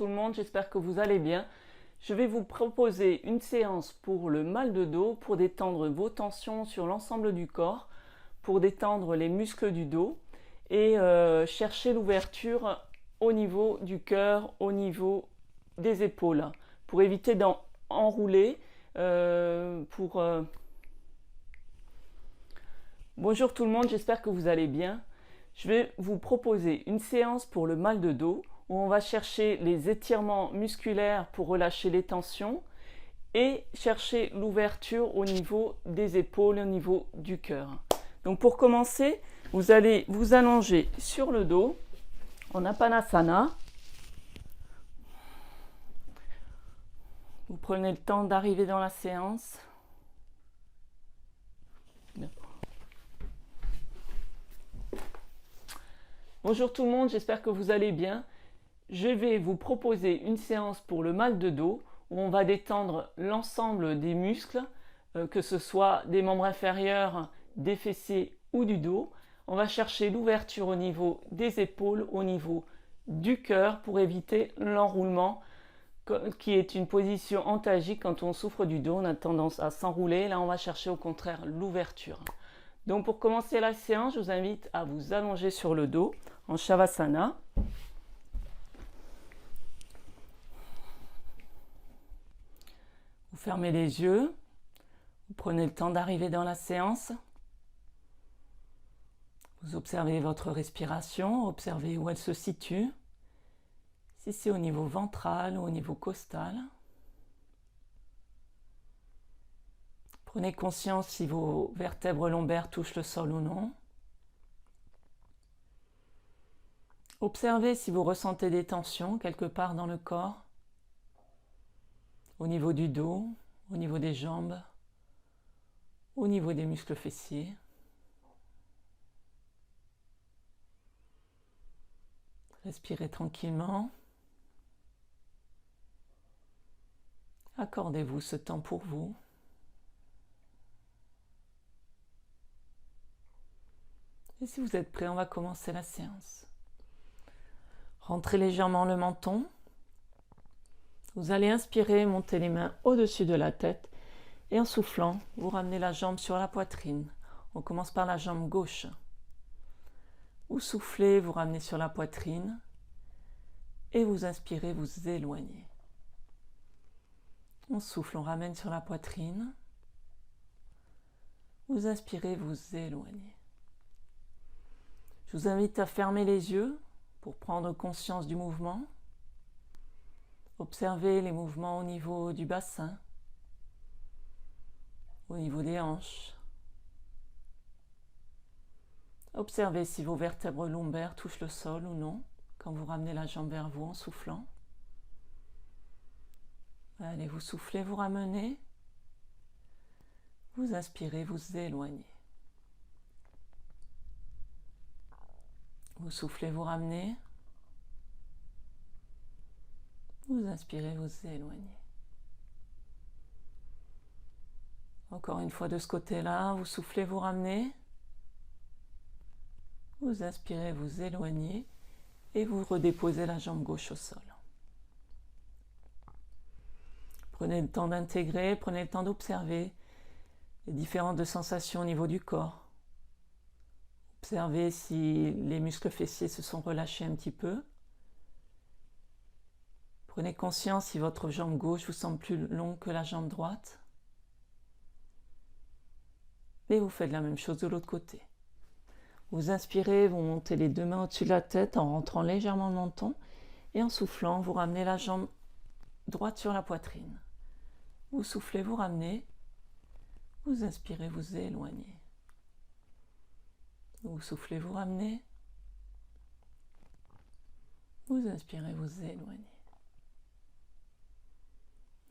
tout le monde, j'espère que vous allez bien. Je vais vous proposer une séance pour le mal de dos, pour détendre vos tensions sur l'ensemble du corps, pour détendre les muscles du dos et chercher l'ouverture au niveau du cœur, au niveau des épaules, pour éviter d'enrouler, Bonjour tout le monde, j'espère que vous allez bien. Je vais vous proposer une séance pour le mal de dos où on va chercher les étirements musculaires pour relâcher les tensions et chercher l'ouverture au niveau des épaules, au niveau du cœur. Donc pour commencer, vous allez vous allonger sur le dos en Apanasana. Vous prenez le temps d'arriver dans la séance. Bonjour tout le monde, j'espère que vous allez bien. Je vais vous proposer une séance pour le mal de dos où on va détendre l'ensemble des muscles, que ce soit des membres inférieurs, des fessiers ou du dos. On va chercher l'ouverture au niveau des épaules, au niveau du cœur pour éviter l'enroulement qui est une position antalgique. Quand on souffre du dos, on a tendance à s'enrouler. Là, on va chercher au contraire l'ouverture. Donc pour commencer la séance, je vous invite à vous allonger sur le dos en Shavasana. Vous fermez les yeux, vous prenez le temps d'arriver dans la séance. Vous observez votre respiration, observez où elle se situe. Si c'est au niveau ventral ou au niveau costal. Prenez conscience si vos vertèbres lombaires touchent le sol ou non. Observez si vous ressentez des tensions quelque part dans le corps, au niveau du dos, au niveau des jambes, au niveau des muscles fessiers. Respirez tranquillement. Accordez-vous ce temps pour vous. Et si vous êtes prêt, on va commencer la séance. Rentrez légèrement le menton. Vous allez inspirer, monter les mains au-dessus de la tête et en soufflant, vous ramenez la jambe sur la poitrine. On commence par la jambe gauche. Vous soufflez, vous ramenez sur la poitrine et vous inspirez, vous éloignez. On souffle, on ramène sur la poitrine. Vous inspirez, vous éloignez. Je vous invite à fermer les yeux pour prendre conscience du mouvement. Observez les mouvements au niveau du bassin, au niveau des hanches. Observez si vos vertèbres lombaires touchent le sol ou non quand vous ramenez la jambe vers vous en soufflant. Allez, vous soufflez, vous ramenez. Vous inspirez, vous éloignez. Vous soufflez, vous ramenez. Vous inspirez, vous éloignez. Encore une fois de ce côté-là, vous soufflez, vous ramenez. Vous inspirez, vous éloignez et vous redéposez la jambe gauche au sol. Prenez le temps d'intégrer, prenez le temps d'observer les différentes sensations au niveau du corps. Observez si les muscles fessiers se sont relâchés un petit peu. Prenez conscience si votre jambe gauche vous semble plus longue que la jambe droite. Et vous faites la même chose de l'autre côté. Vous inspirez, vous montez les deux mains au-dessus de la tête en rentrant légèrement le menton. Et en soufflant, vous ramenez la jambe droite sur la poitrine. Vous soufflez, vous ramenez. Vous inspirez, vous éloignez. Vous soufflez, vous ramenez. Vous inspirez, vous éloignez.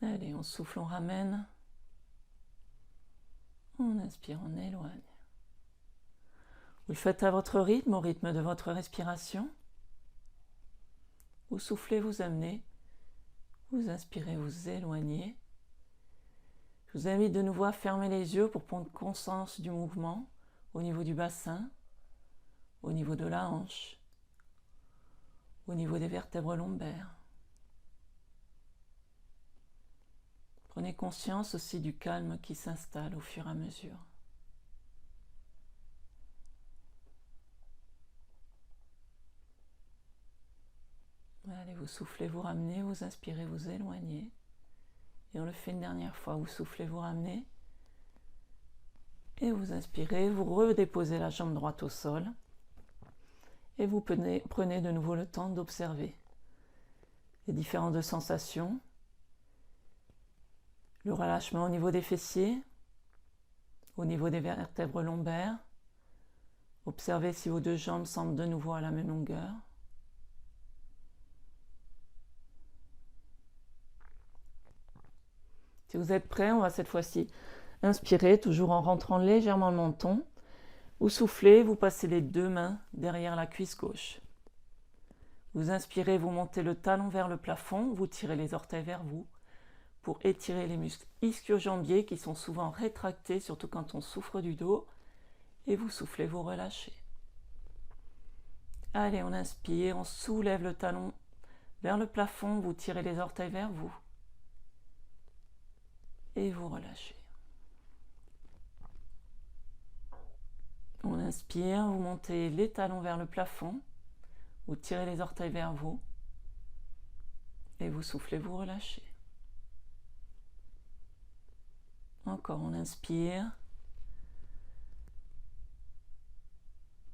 Allez, on souffle, on ramène. On inspire, on éloigne. Vous le faites à votre rythme, au rythme de votre respiration. Vous soufflez, vous amenez. Vous inspirez, vous éloignez. Je vous invite de nouveau à fermer les yeux pour prendre conscience du mouvement au niveau du bassin, au niveau de la hanche, au niveau des vertèbres lombaires. Prenez conscience aussi du calme qui s'installe au fur et à mesure. Allez, vous soufflez, vous ramenez, vous inspirez, vous éloignez. Et on le fait une dernière fois. Vous soufflez, vous ramenez. Et vous inspirez, vous redéposez la jambe droite au sol. Et vous prenez de nouveau le temps d'observer les différentes sensations. Le relâchement au niveau des fessiers, au niveau des vertèbres lombaires. Observez si vos deux jambes semblent de nouveau à la même longueur. Si vous êtes prêt, on va cette fois-ci inspirer, toujours en rentrant légèrement le menton. Vous soufflez, vous passez les deux mains derrière la cuisse gauche. Vous inspirez, vous montez le talon vers le plafond, vous tirez les orteils vers vous pour étirer les muscles ischio-jambiers qui sont souvent rétractés, surtout quand on souffre du dos. Et vous soufflez, vous relâchez. Allez, on inspire, on soulève le talon vers le plafond, vous tirez les orteils vers vous. Et vous relâchez. On inspire, vous montez les talons vers le plafond, vous tirez les orteils vers vous et vous soufflez, vous relâchez. Encore, on inspire,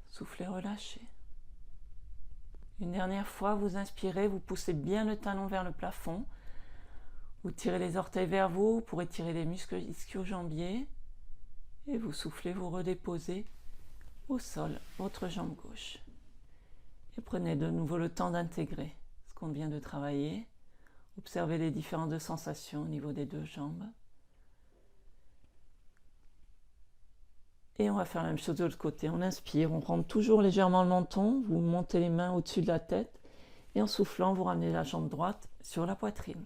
soufflez, relâchez. Une dernière fois, vous inspirez, vous poussez bien le talon vers le plafond, vous tirez les orteils vers vous pour étirer les muscles ischio-jambiers et vous soufflez, vous redéposez au sol votre jambe gauche. Et prenez de nouveau le temps d'intégrer ce qu'on vient de travailler. Observez les différentes sensations au niveau des deux jambes. Et on va faire la même chose de l'autre côté. On inspire, on rentre toujours légèrement le menton, vous montez les mains au-dessus de la tête et en soufflant, vous ramenez la jambe droite sur la poitrine.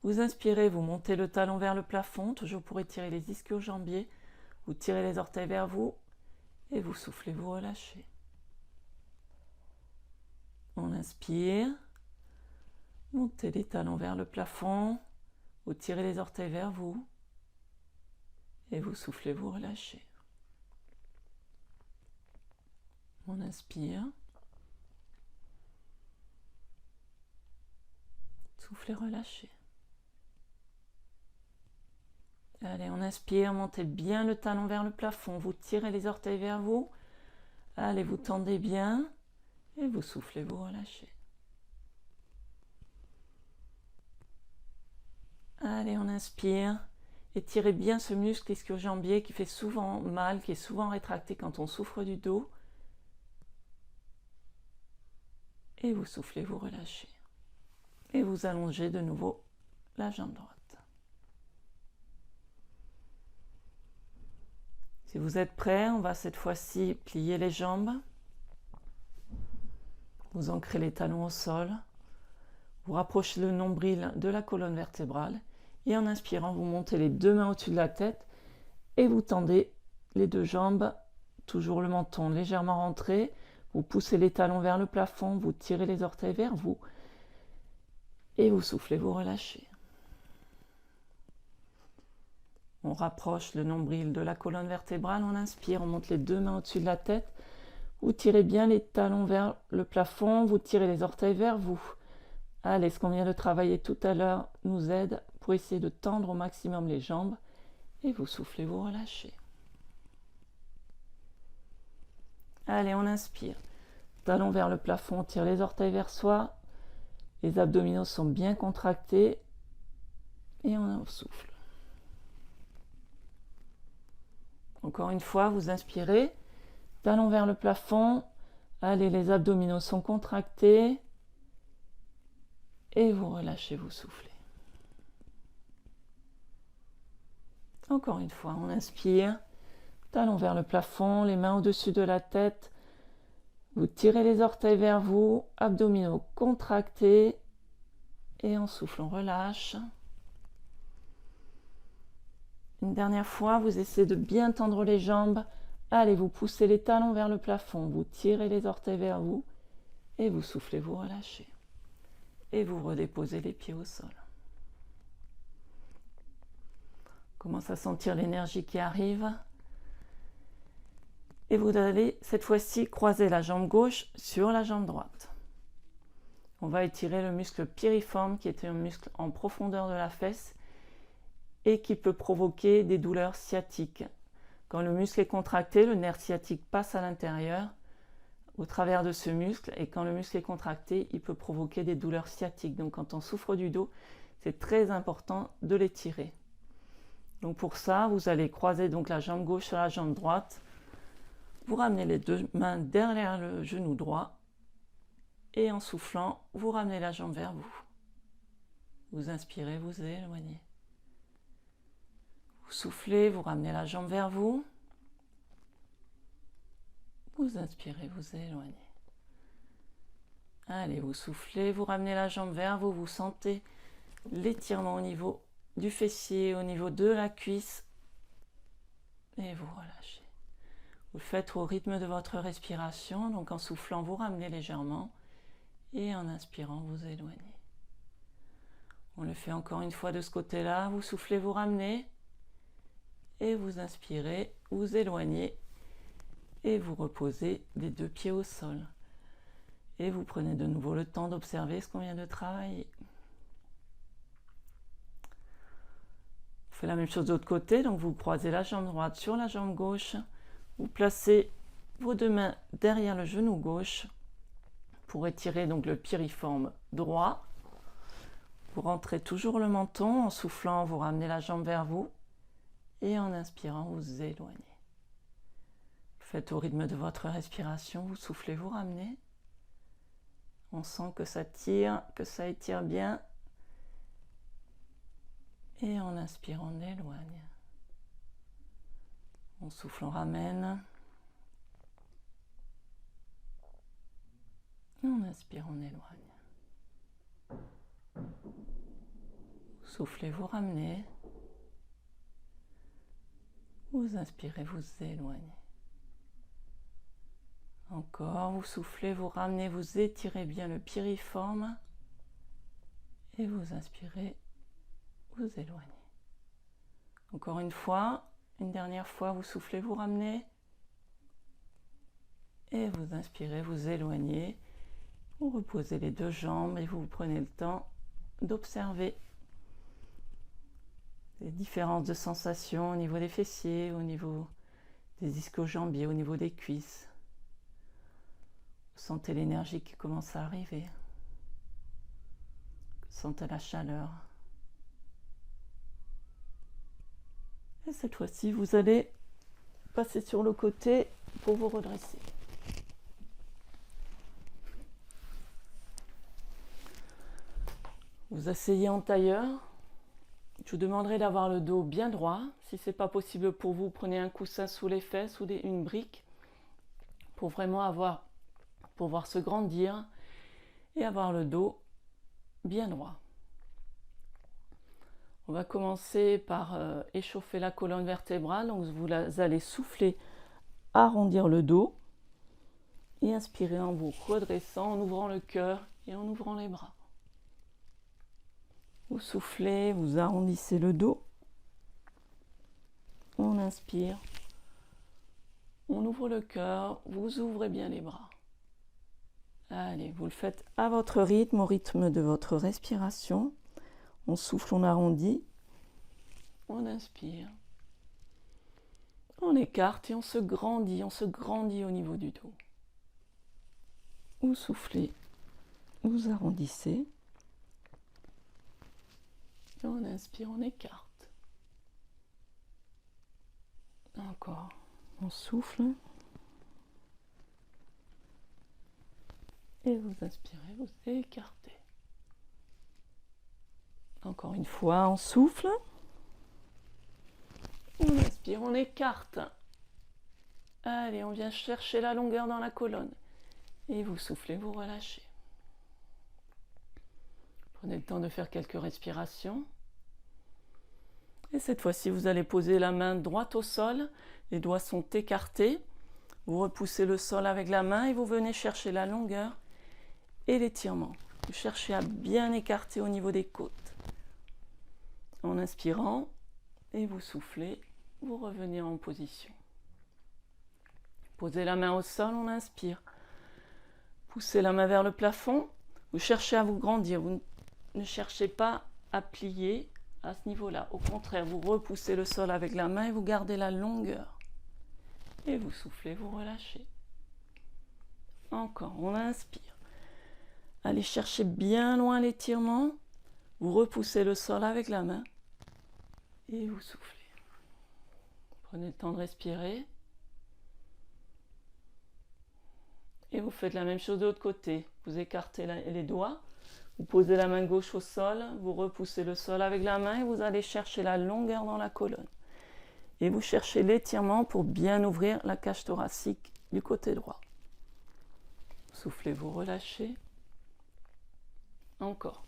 Vous inspirez, vous montez le talon vers le plafond, toujours pour étirer les ischio-jambiers. Vous tirez les orteils vers vous et vous soufflez, vous relâchez. On inspire, montez les talons vers le plafond, vous tirez les orteils vers vous et vous soufflez, vous relâchez. On inspire, soufflez, relâchez. Allez, on inspire, montez bien le talon vers le plafond, vous tirez les orteils vers vous. Allez, vous tendez bien et vous soufflez, vous relâchez. Allez, on inspire, étirez bien ce muscle ischio-jambier qui fait souvent mal, qui est souvent rétracté quand on souffre du dos. Et vous soufflez, vous relâchez. Et vous allongez de nouveau la jambe droite. Si vous êtes prêts, on va cette fois-ci plier les jambes. Vous ancrez les talons au sol. Vous rapprochez le nombril de la colonne vertébrale. Et en inspirant, vous montez les deux mains au-dessus de la tête et vous tendez les deux jambes, toujours le menton légèrement rentré. Vous poussez les talons vers le plafond, vous tirez les orteils vers vous et vous soufflez, vous relâchez. On rapproche le nombril de la colonne vertébrale, on inspire, on monte les deux mains au-dessus de la tête. Vous tirez bien les talons vers le plafond, vous tirez les orteils vers vous. Allez, ce qu'on vient de travailler tout à l'heure nous aide pour essayer de tendre au maximum les jambes. Et vous soufflez, vous relâchez. Allez, on inspire. Talons vers le plafond, on tire les orteils vers soi. Les abdominaux sont bien contractés. Et on souffle. Encore une fois, vous inspirez, talons vers le plafond, allez, les abdominaux sont contractés et vous relâchez, vous soufflez. Encore une fois, on inspire, talons vers le plafond, les mains au-dessus de la tête, vous tirez les orteils vers vous, abdominaux contractés et en souffle, on relâche. Une dernière fois, vous essayez de bien tendre les jambes. Allez, vous poussez les talons vers le plafond, vous tirez les orteils vers vous et vous soufflez, vous relâchez. Et vous redéposez les pieds au sol. Commence à sentir l'énergie qui arrive. Et vous allez cette fois-ci croiser la jambe gauche sur la jambe droite. On va étirer le muscle piriforme qui est un muscle en profondeur de la fesse et qui peut provoquer des douleurs sciatiques. Quand le muscle est contracté, le nerf sciatique passe à l'intérieur au travers de ce muscle, et quand le muscle est contracté, il peut provoquer des douleurs sciatiques. Donc quand on souffre du dos, c'est très important de l'étirer. Donc pour ça, vous allez croiser donc la jambe gauche sur la jambe droite. Vous ramenez les deux mains derrière le genou droit et en soufflant, vous ramenez la jambe vers vous. Vous inspirez, vous éloignez. Vous soufflez, vous ramenez la jambe vers vous. Vous inspirez, vous éloignez. Allez, vous soufflez, vous ramenez la jambe vers vous. Vous sentez l'étirement au niveau du fessier, au niveau de la cuisse. Et vous relâchez. Vous le faites au rythme de votre respiration. Donc en soufflant, vous ramenez légèrement. Et en inspirant, vous éloignez. On le fait encore une fois de ce côté-là. Vous soufflez, vous ramenez. Et vous inspirez, vous éloignez. Et vous reposez les deux pieds au sol. Et vous prenez de nouveau le temps d'observer ce qu'on vient de travailler. On fait la même chose de l'autre côté. Donc vous croisez la jambe droite sur la jambe gauche. Vous placez vos deux mains derrière le genou gauche pour étirer donc le piriforme droit. Vous rentrez toujours le menton. En soufflant, vous ramenez la jambe vers vous. Et en inspirant, vous éloignez. Faites au rythme de votre respiration, vous soufflez, vous ramenez. On sent que ça tire, que ça étire bien. Et en inspirant, on éloigne. On souffle, on ramène. On inspire, on éloigne. Vous soufflez, vous ramenez. Vous inspirez, vous éloignez. Encore, vous soufflez, vous ramenez, vous étirez bien le piriforme. Et vous inspirez, vous éloignez. Encore une fois, une dernière fois, vous soufflez, vous ramenez. Et vous inspirez, vous éloignez. Vous reposez les deux jambes et vous prenez le temps d'observer les différences de sensations au niveau des fessiers, au niveau des ischio-jambiers, au niveau des cuisses. Vous sentez l'énergie qui commence à arriver. Vous sentez la chaleur. Et cette fois-ci, vous allez passer sur le côté pour vous redresser. Vous asseyez en tailleur. Je vous demanderai d'avoir le dos bien droit. Si ce n'est pas possible pour vous, prenez un coussin sous les fesses ou une brique pour vraiment pouvoir se grandir et avoir le dos bien droit. On va commencer par échauffer la colonne vertébrale. Donc vous allez souffler, arrondir le dos et inspirer en vous redressant, en ouvrant le cœur et en ouvrant les bras. Vous soufflez, vous arrondissez le dos. On inspire. On ouvre le cœur, vous ouvrez bien les bras. Allez, vous le faites à votre rythme, au rythme de votre respiration. On souffle, on arrondit. On inspire. On écarte et on se grandit au niveau du dos. Vous soufflez, vous arrondissez. Et on inspire, on écarte. Encore, on souffle. Et vous inspirez, vous écartez. Encore une fois, on souffle. On inspire, on écarte. Allez, on vient chercher la longueur dans la colonne. Et vous soufflez, vous relâchez. Prenez le temps de faire quelques respirations. Et cette fois-ci, vous allez poser la main droite au sol. Les doigts sont écartés. Vous repoussez le sol avec la main et vous venez chercher la longueur et l'étirement. Vous cherchez à bien écarter au niveau des côtes. En inspirant, Et vous soufflez, vous revenez en position. Posez la main au sol, on inspire. Poussez la main vers le plafond. Vous cherchez à vous grandir. Vous ne cherchez pas à plier à ce niveau-là. Au contraire, vous repoussez le sol avec la main et vous gardez la longueur. Et vous soufflez, vous relâchez. Encore, on inspire. Allez chercher bien loin l'étirement. Vous repoussez le sol avec la main. Et vous soufflez. Prenez le temps de respirer. Et vous faites la même chose de l'autre côté. Vous écartez les doigts. Vous posez la main gauche au sol. Vous repoussez le sol avec la main et vous allez chercher la longueur dans la colonne. Et vous cherchez l'étirement pour bien ouvrir la cage thoracique du côté droit. Soufflez, vous relâchez. Encore.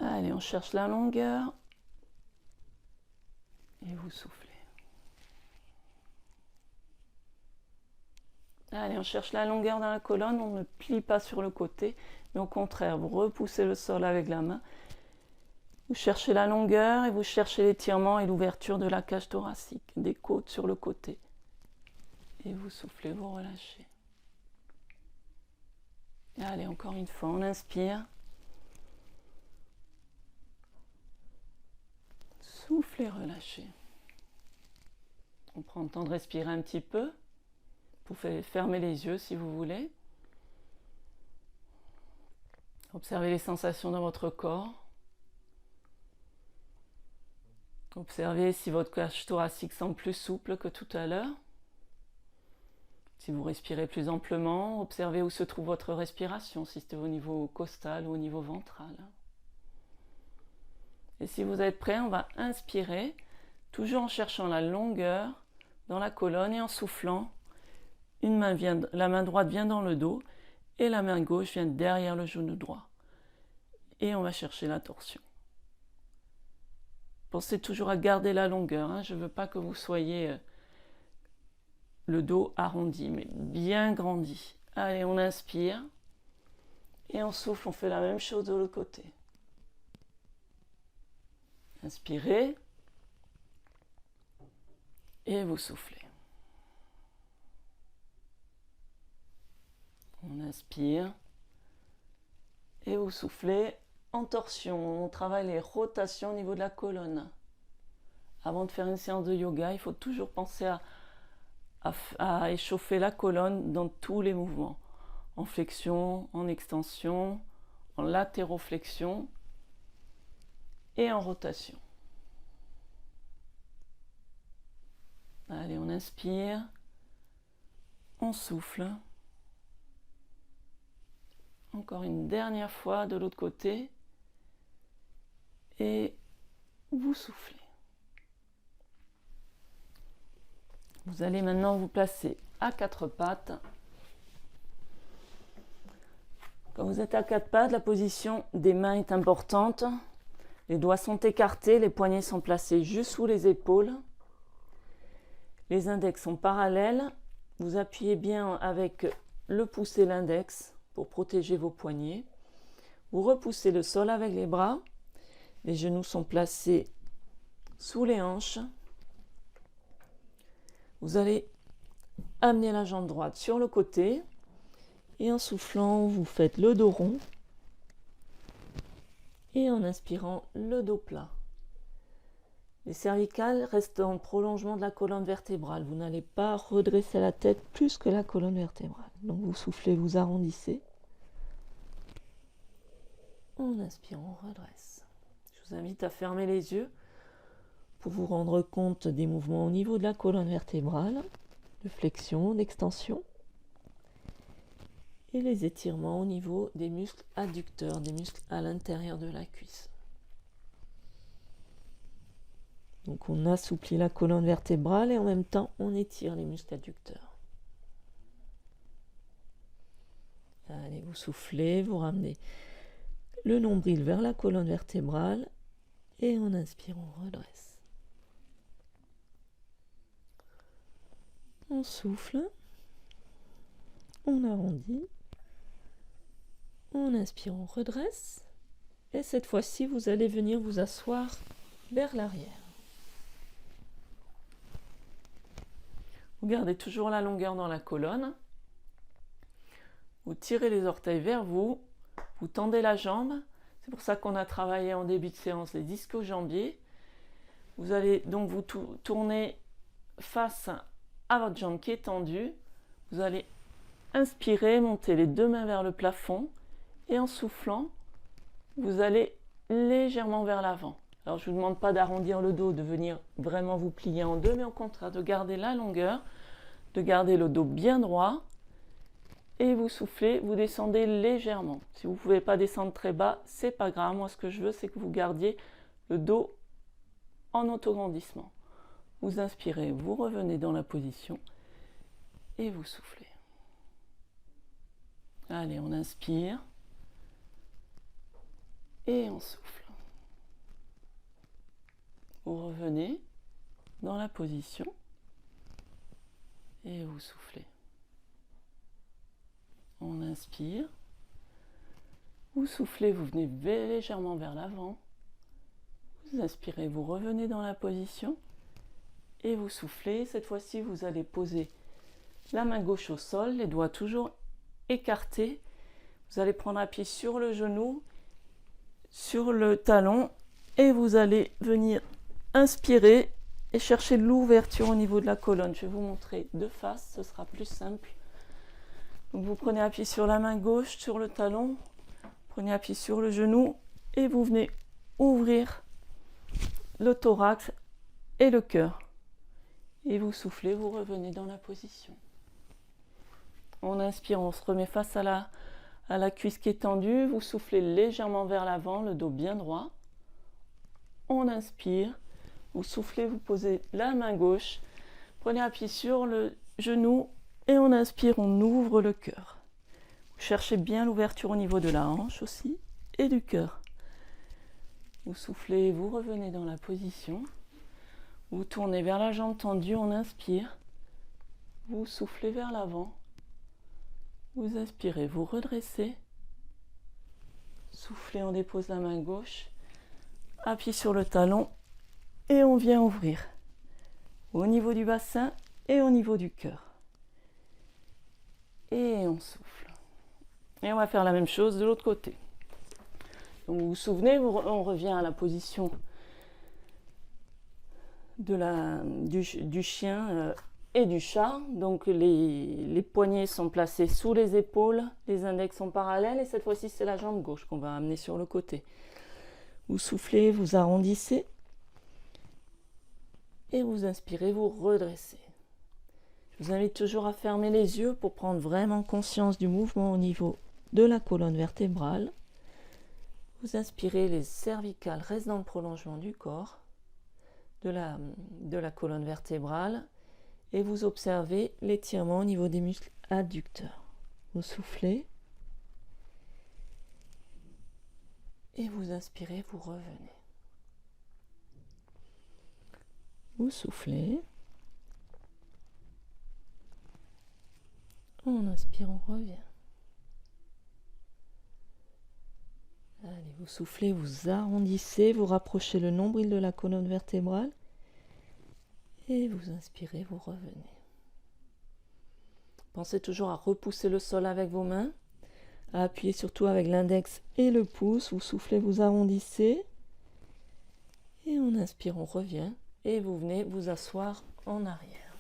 Allez, on cherche la longueur. Et vous soufflez. Allez, on cherche la longueur dans la colonne. On ne plie pas sur le côté. Mais au contraire, vous repoussez le sol avec la main. Vous cherchez la longueur et vous cherchez l'étirement et l'ouverture de la cage thoracique, des côtes sur le côté. Et vous soufflez, vous relâchez. Allez, encore une fois, on inspire. Soufflez, relâchez. On prend le temps de respirer un petit peu. Vous pouvez fermer les yeux si vous voulez. Observez les sensations dans votre corps. Observez si votre cage thoracique semble plus souple que tout à l'heure. Si vous respirez plus amplement, observez où se trouve votre respiration, si c'est au niveau costal ou au niveau ventral. Et si vous êtes prêt, on va inspirer, toujours en cherchant la longueur dans la colonne et en soufflant. La main droite vient dans le dos et la main gauche vient derrière le genou droit. Et on va chercher la torsion. Pensez toujours à garder la longueur. Je ne veux pas que vous soyez le dos arrondi, mais bien grandi. Allez, on inspire. Et on souffle, on fait la même chose de l'autre côté. Inspirez. Et vous soufflez. On inspire. Et vous soufflez. En torsion, on travaille les rotations au niveau de la colonne. Avant de faire une séance de yoga, il faut toujours penser à échauffer la colonne dans tous les mouvements. En flexion, en extension, en latéroflexion et en rotation. Allez, on inspire, on souffle. Encore une dernière fois de l'autre côté. Et vous soufflez. Vous allez maintenant vous placer à quatre pattes. Quand vous êtes à quatre pattes, la position des mains est importante. Les doigts sont écartés, les poignets sont placés juste sous les épaules. Les index sont parallèles. Vous appuyez bien avec le pouce et l'index pour protéger vos poignets. Vous repoussez le sol avec les bras. Les genoux sont placés sous les hanches. Vous allez amener la jambe droite sur le côté et en soufflant, vous faites le dos rond et en inspirant, le dos plat. Les cervicales restent en prolongement de la colonne vertébrale. Vous n'allez pas redresser la tête plus que la colonne vertébrale. Donc vous soufflez, vous arrondissez. On inspire, on redresse. Je vous invite à fermer les yeux pour vous rendre compte des mouvements au niveau de la colonne vertébrale, de flexion, d'extension, et les étirements au niveau des muscles adducteurs, des muscles à l'intérieur de la cuisse. Donc on assouplit la colonne vertébrale et en même temps on étire les muscles adducteurs. Allez, vous soufflez, vous ramenez le nombril vers la colonne vertébrale et en inspirant, on redresse. On souffle, on arrondit, on inspire, on redresse. Et cette fois-ci, vous allez venir vous asseoir vers l'arrière. Vous gardez toujours la longueur dans la colonne. Vous tirez les orteils vers vous. Vous tendez la jambe. C'est pour ça qu'on a travaillé en début de séance les ischio-jambiers. Vous allez donc vous tourner face à votre jambe qui est tendue. Vous allez inspirer, monter les deux mains vers le plafond. Et en soufflant, vous allez légèrement vers l'avant. Alors je ne vous demande pas d'arrondir le dos, de venir vraiment vous plier en deux, mais au contraire de garder la longueur, de garder le dos bien droit. Et vous soufflez, vous descendez légèrement. Si vous ne pouvez pas descendre très bas, c'est pas grave. Moi, ce que je veux, c'est que vous gardiez le dos en autograndissement. Vous inspirez, vous revenez dans la position et vous soufflez. Allez, on inspire et on souffle. Vous revenez dans la position et vous soufflez. On inspire, vous soufflez, vous venez légèrement vers l'avant. Vous inspirez, vous revenez dans la position et vous soufflez. Cette fois-ci, vous allez poser la main gauche au sol, les doigts toujours écartés. Vous allez prendre appui sur le genou, sur le talon et vous allez venir inspirer et chercher l'ouverture au niveau de la colonne. Je vais vous montrer de face, ce sera plus simple. Donc vous prenez appui sur la main gauche, sur le talon, prenez appui sur le genou et vous venez ouvrir le thorax et le cœur. Et vous soufflez, vous revenez dans la position. On inspire, on se remet face à la cuisse qui est tendue. Vous soufflez légèrement vers l'avant, le dos bien droit. On inspire, vous soufflez, vous posez la main gauche. Prenez appui sur le genou et on inspire, on ouvre le cœur. Vous cherchez bien l'ouverture au niveau de la hanche aussi et du cœur. Vous soufflez, vous revenez dans la position. Vous tournez vers la jambe tendue, on inspire. Vous soufflez vers l'avant. Vous inspirez, vous redressez. Soufflez, on dépose la main gauche. Appui sur le talon et on vient ouvrir au niveau du bassin et au niveau du cœur. Et on souffle. Et on va faire la même chose de l'autre côté. Donc vous vous souvenez, on revient à la position du chien et du chat. Donc les poignets sont placés sous les épaules, les index sont parallèles et cette fois-ci c'est la jambe gauche qu'on va amener sur le côté. Vous soufflez, vous arrondissez et vous inspirez, vous redressez. Je vous invite toujours à fermer les yeux pour prendre vraiment conscience du mouvement au niveau de la colonne vertébrale. Vous inspirez, les cervicales restent dans le prolongement du corps, de la colonne vertébrale, et vous observez l'étirement au niveau des muscles adducteurs. Vous soufflez et vous inspirez, vous revenez. Vous soufflez. On inspire, on revient. Allez, vous soufflez, vous arrondissez, vous rapprochez le nombril de la colonne vertébrale. Et vous inspirez, vous revenez. Pensez toujours à repousser le sol avec vos mains, à appuyer surtout avec l'index et le pouce. Vous soufflez, vous arrondissez. Et on inspire, on revient. Et vous venez vous asseoir en arrière.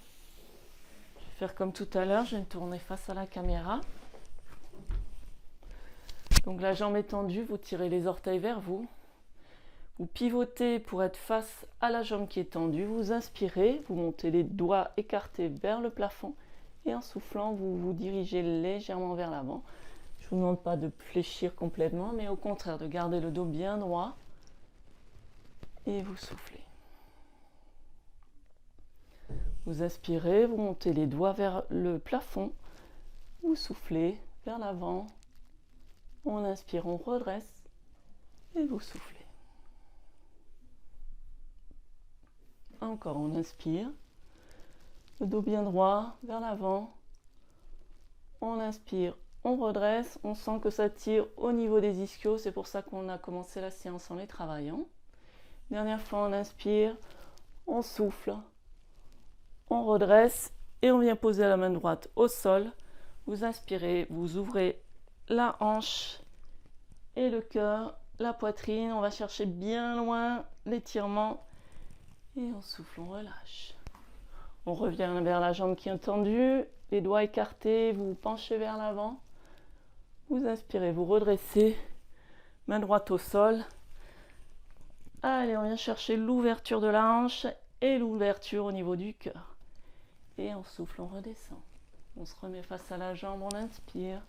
Je vais faire comme tout à l'heure, je vais me tourner face à la caméra. Donc la jambe est tendue, vous tirez les orteils vers vous. Vous pivotez pour être face à la jambe qui est tendue. Vous inspirez, vous montez les doigts écartés vers le plafond. Et en soufflant, vous vous dirigez légèrement vers l'avant. Je ne vous demande pas de fléchir complètement, mais au contraire de garder le dos bien droit. Et vous soufflez. Vous inspirez, vous montez les doigts vers le plafond. Vous soufflez vers l'avant. On inspire, on redresse. Et vous soufflez. Encore, on inspire. Le dos bien droit, vers l'avant. On inspire, on redresse. On sent que ça tire au niveau des ischios. C'est pour ça qu'on a commencé la séance en les travaillant. Dernière fois, on inspire, on souffle, on redresse et on vient poser la main droite au sol. Vous inspirez, vous ouvrez la hanche et le cœur, la poitrine. On va chercher bien loin l'étirement et on souffle, on relâche. On revient vers la jambe qui est tendue, les doigts écartés, vous penchez vers l'avant. Vous inspirez, vous redressez, main droite au sol. Allez, on vient chercher l'ouverture de la hanche et l'ouverture au niveau du cœur. Et on souffle, on redescend. On se remet face à la jambe, on inspire.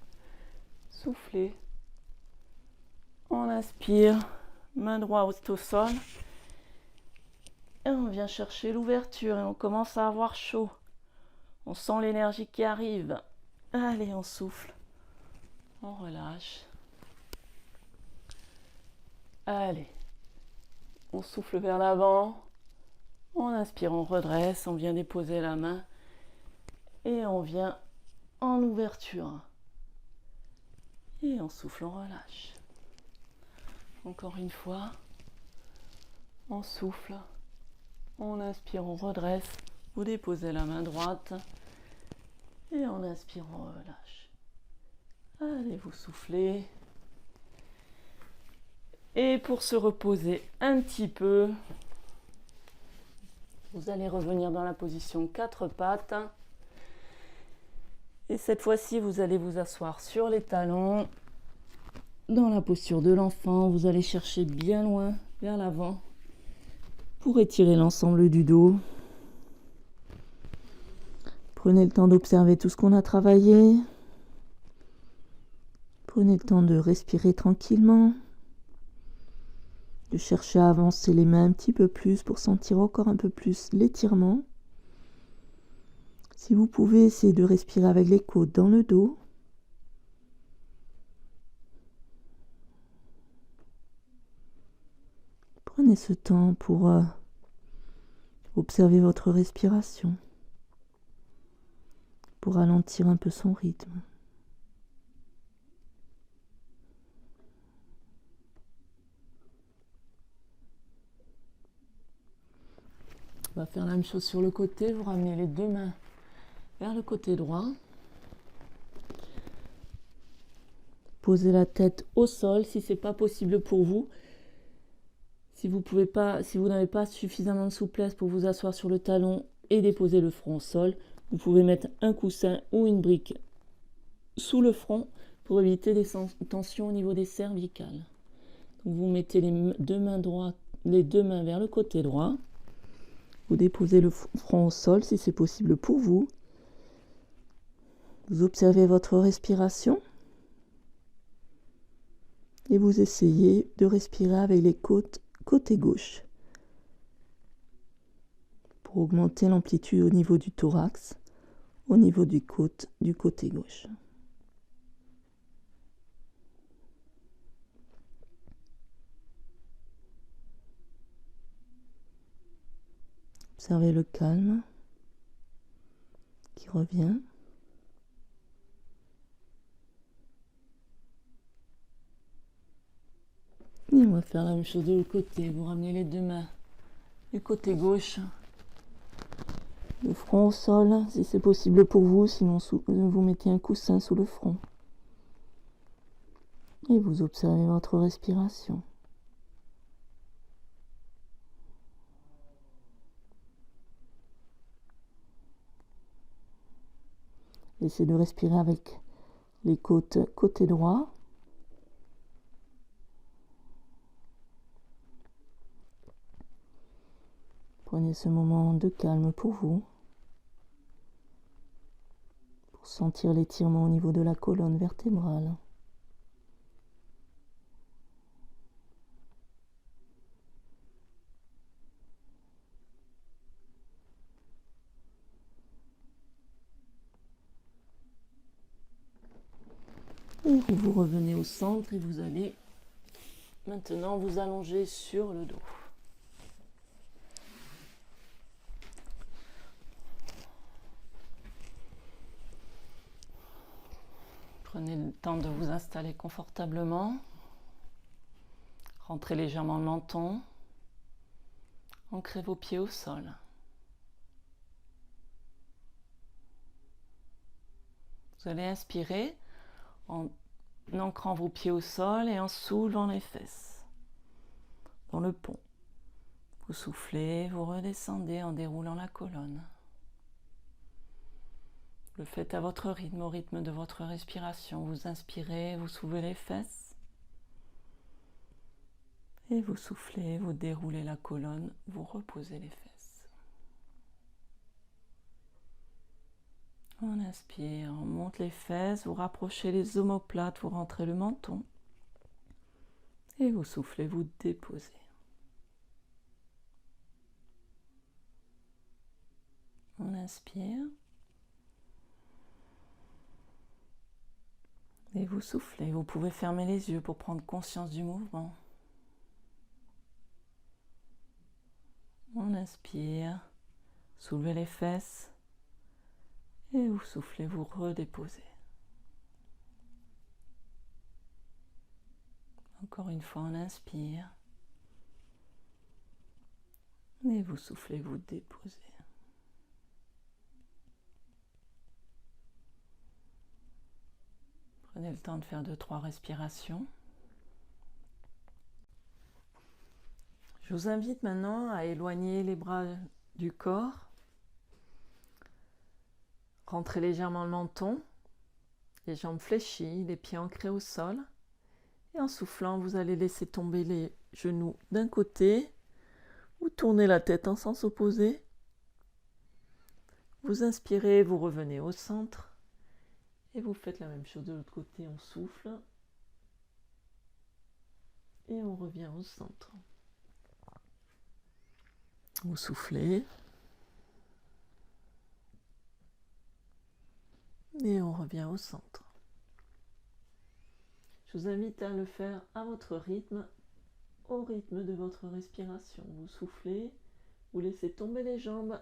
Soufflez. On inspire, main droite au sol. Et on vient chercher l'ouverture et on commence à avoir chaud. On sent l'énergie qui arrive. Allez, on souffle. On relâche. Allez. On souffle vers l'avant. On inspire, on redresse. On vient déposer la main. Et on vient en ouverture. Et on souffle, on relâche. Encore une fois. On souffle. On inspire, on redresse. Vous déposez la main droite. Et on inspire, on relâche. Allez, vous soufflez. Et pour se reposer un petit peu, vous allez revenir dans la position 4 pattes. Et cette fois-ci, vous allez vous asseoir sur les talons. Dans la posture de l'enfant, vous allez chercher bien loin vers l'avant pour étirer l'ensemble du dos. Prenez le temps d'observer tout ce qu'on a travaillé. Prenez le temps de respirer tranquillement. De chercher à avancer les mains un petit peu plus pour sentir encore un peu plus l'étirement. Si vous pouvez, essayez de respirer avec les côtes dans le dos. Prenez ce temps pour observer votre respiration, pour ralentir un peu son rythme. On va faire la même chose sur le côté. Vous ramenez les deux mains vers le côté droit. Posez la tête au sol si ce n'est pas possible pour vous. Si vous n'avez pas suffisamment de souplesse pour vous asseoir sur le talon et déposer le front au sol, vous pouvez mettre un coussin ou une brique sous le front pour éviter des tensions au niveau des cervicales. Donc vous mettez les deux mains vers le côté droit. Vous déposez le front au sol si c'est possible pour vous. Vous observez votre respiration. Et vous essayez de respirer avec les côtes côté gauche. Pour augmenter l'amplitude au niveau du thorax, au niveau du côté gauche. Observez le calme qui revient. Et on va faire la même chose de l'autre côté. Vous ramenez les deux mains du côté gauche. Le front au sol, si c'est possible pour vous. Sinon, vous mettez un coussin sous le front. Et vous observez votre respiration. Essayez de respirer avec les côtes côté droit. Prenez ce moment de calme pour vous, pour sentir l'étirement au niveau de la colonne vertébrale. Et vous revenez au centre et vous allez maintenant vous allonger sur le dos. Prenez le temps de vous installer confortablement. Rentrez légèrement le menton. Ancrez vos pieds au sol. Vous allez inspirer en ancrant vos pieds au sol et en soulevant les fesses dans le pont. Vous soufflez, vous redescendez en déroulant la colonne. Vous le faites à votre rythme, au rythme de votre respiration. Vous inspirez, vous soulevez les fesses. Et vous soufflez, vous déroulez la colonne, vous reposez les fesses. On inspire, on monte les fesses, vous rapprochez les omoplates, vous rentrez le menton. Et vous soufflez, vous déposez. On inspire. Et vous soufflez. Vous pouvez fermer les yeux pour prendre conscience du mouvement. On inspire. Soulevez les fesses. Et vous soufflez, vous redéposez. Encore une fois, on inspire. Et vous soufflez, vous déposez. Prenez le temps de faire 2-3 respirations. Je vous invite maintenant à éloigner les bras du corps. Rentrez légèrement le menton, les jambes fléchies, les pieds ancrés au sol. Et en soufflant, vous allez laisser tomber les genoux d'un côté ou tourner la tête en sens opposé. Vous inspirez, vous revenez au centre. Et vous faites la même chose de l'autre côté, on souffle. Et on revient au centre. Vous soufflez. Et on revient au centre. Je vous invite à le faire à votre rythme, au rythme de votre respiration. Vous soufflez, vous laissez tomber les jambes.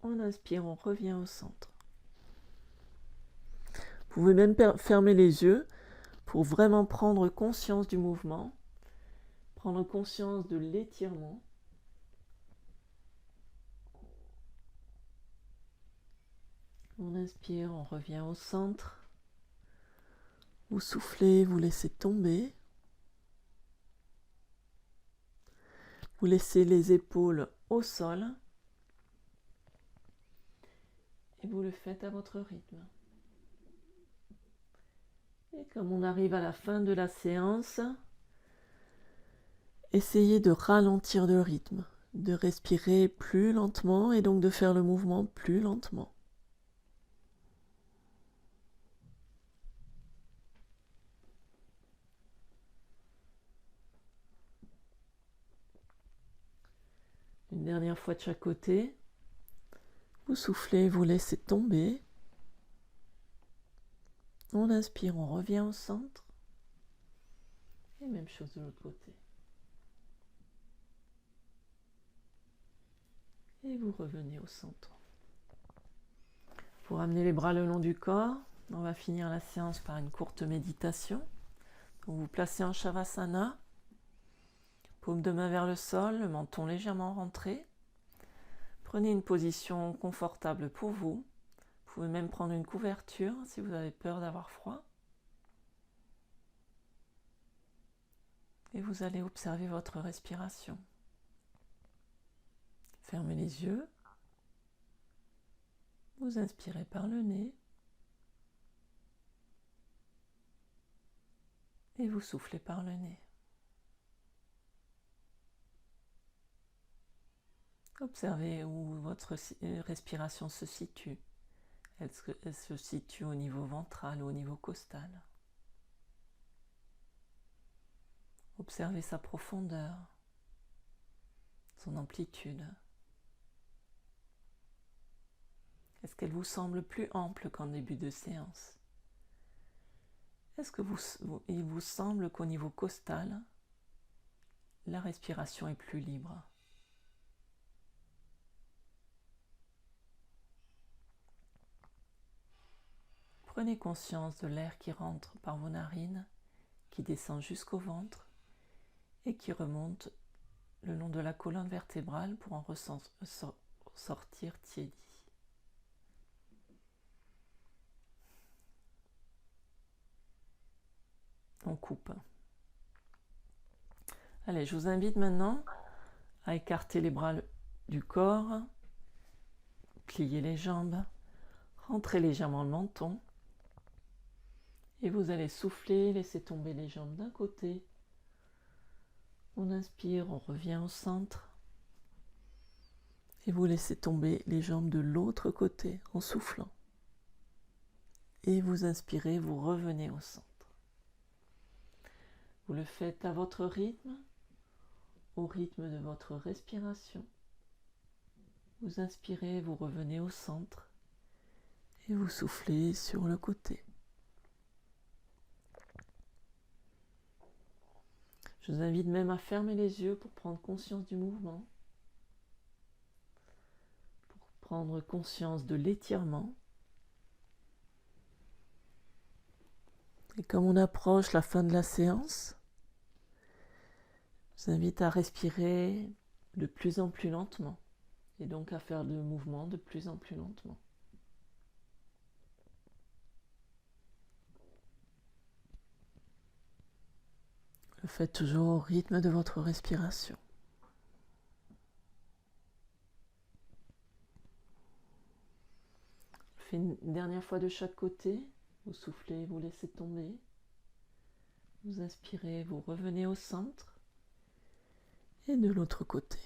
On inspire, on revient au centre. Vous pouvez même fermer les yeux pour vraiment prendre conscience du mouvement, prendre conscience de l'étirement. On inspire, on revient au centre. Vous soufflez, vous laissez tomber. Vous laissez les épaules au sol. Et vous le faites à votre rythme. Et comme on arrive à la fin de la séance, essayez de ralentir le rythme, de respirer plus lentement et donc de faire le mouvement plus lentement. Une dernière fois de chaque côté. Vous soufflez, vous laissez tomber. On inspire, on revient au centre. Et même chose de l'autre côté. Et vous revenez au centre. Vous ramenez les bras le long du corps. On va finir la séance par une courte méditation. Vous vous placez en Shavasana. Paume de main vers le sol, le menton légèrement rentré. Prenez une position confortable pour vous. Vous pouvez même prendre une couverture si vous avez peur d'avoir froid. Et vous allez observer votre respiration. Fermez les yeux. Vous inspirez par le nez. Et vous soufflez par le nez. Observez où votre respiration se situe. Elle se situe au niveau ventral ou au niveau costal. Observez sa profondeur, son amplitude. Est-ce qu'elle vous semble plus ample qu'en début de séance? Est-ce que il vous semble qu'au niveau costal, la respiration est plus libre? Prenez conscience de l'air qui rentre par vos narines, qui descend jusqu'au ventre et qui remonte le long de la colonne vertébrale pour en sortir tiédi. On coupe. Allez, je vous invite maintenant à écarter les bras du corps, plier les jambes, rentrer légèrement le menton et vous allez souffler, laisser tomber les jambes d'un côté. On inspire, on revient au centre et vous laissez tomber les jambes de l'autre côté en soufflant. Et vous inspirez, vous revenez au centre. Vous le faites à votre rythme, au rythme de votre respiration. Vous inspirez, vous revenez au centre et vous soufflez sur le côté. Je vous invite même à fermer les yeux pour prendre conscience du mouvement, pour prendre conscience de l'étirement. Et comme on approche la fin de la séance, je vous invite à respirer de plus en plus lentement et donc à faire le mouvement de plus en plus lentement. Le faites toujours au rythme de votre respiration. Je fais une dernière fois de chaque côté. Vous soufflez, vous laissez tomber. Vous inspirez, vous revenez au centre. Et de l'autre côté.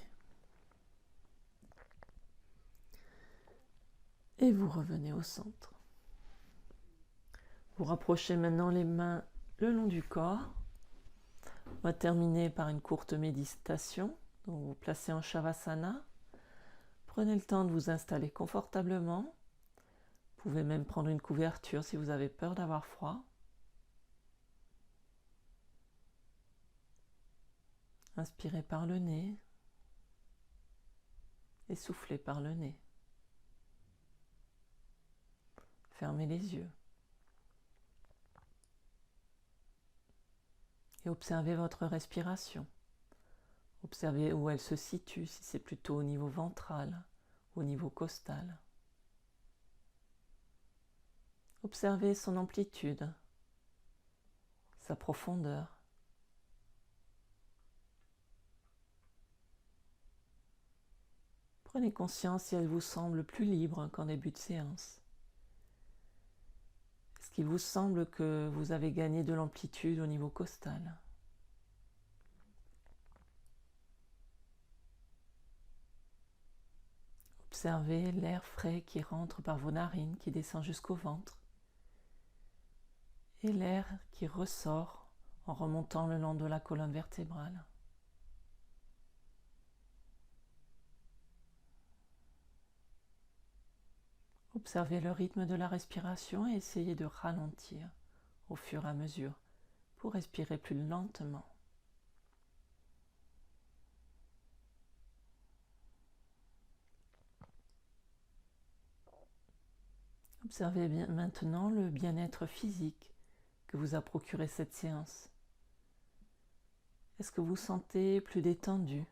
Et vous revenez au centre. Vous rapprochez maintenant les mains le long du corps. On va terminer par une courte méditation. Donc vous placez en Shavasana. Prenez le temps de vous installer confortablement. Vous pouvez même prendre une couverture si vous avez peur d'avoir froid. Inspirez par le nez et soufflez par le nez. Fermez les yeux. Et observez votre respiration. Observez où elle se situe, si c'est plutôt au niveau ventral, au niveau costal. Observez son amplitude, sa profondeur. Prenez conscience si elle vous semble plus libre qu'en début de séance. Est-ce qu'il vous semble que vous avez gagné de l'amplitude au niveau costal ? Observez l'air frais qui rentre par vos narines, qui descend jusqu'au ventre, et l'air qui ressort en remontant le long de la colonne vertébrale. Observez le rythme de la respiration et essayez de ralentir au fur et à mesure pour respirer plus lentement. Observez bien maintenant le bien-être physique que vous a procuré cette séance. Est-ce que vous sentez plus détendu,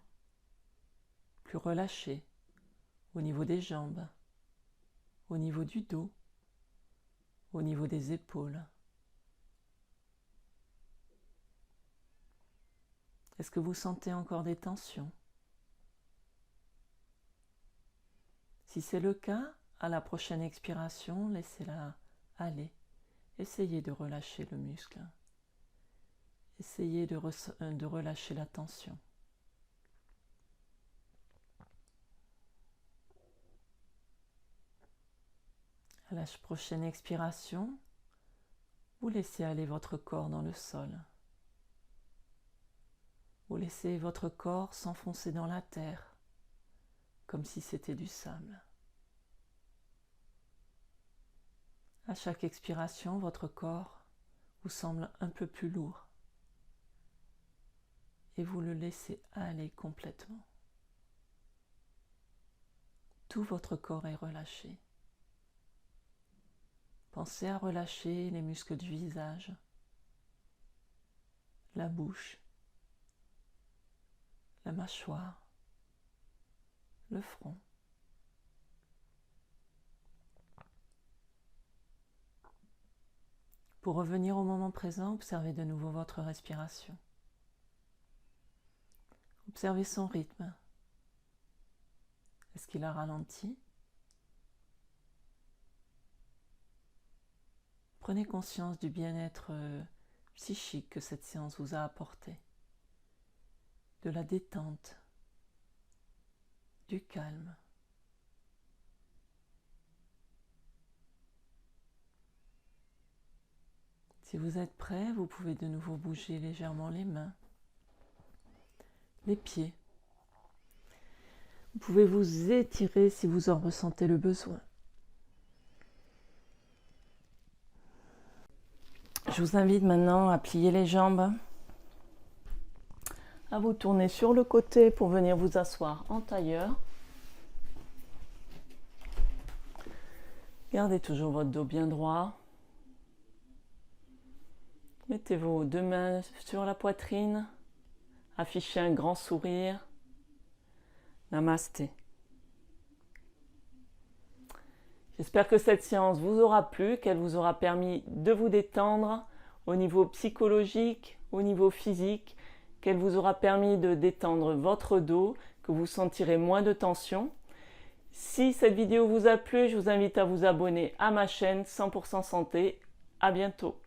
plus relâché au niveau des jambes, au niveau du dos, au niveau des épaules? Est-ce que vous sentez encore des tensions? Si c'est le cas, à la prochaine expiration, laissez-la aller. Essayez de relâcher le muscle. Essayez de relâcher la tension. À la prochaine expiration, vous laissez aller votre corps dans le sol. Vous laissez votre corps s'enfoncer dans la terre, comme si c'était du sable. À chaque expiration, votre corps vous semble un peu plus lourd et vous le laissez aller complètement. Tout votre corps est relâché. Pensez à relâcher les muscles du visage, la bouche, la mâchoire, le front. Pour revenir au moment présent, observez de nouveau votre respiration. Observez son rythme. Est-ce qu'il a ralenti? Prenez conscience du bien-être psychique que cette séance vous a apporté, de la détente, du calme. Si vous êtes prêt, vous pouvez de nouveau bouger légèrement les mains, les pieds. Vous pouvez vous étirer si vous en ressentez le besoin. Je vous invite maintenant à plier les jambes, à vous tourner sur le côté pour venir vous asseoir en tailleur. Gardez toujours votre dos bien droit. Mettez vos deux mains sur la poitrine. Affichez un grand sourire. Namasté. J'espère que cette séance vous aura plu, qu'elle vous aura permis de vous détendre au niveau psychologique, au niveau physique, qu'elle vous aura permis de détendre votre dos, que vous sentirez moins de tension. Si cette vidéo vous a plu, je vous invite à vous abonner à ma chaîne 100% Santé. À bientôt.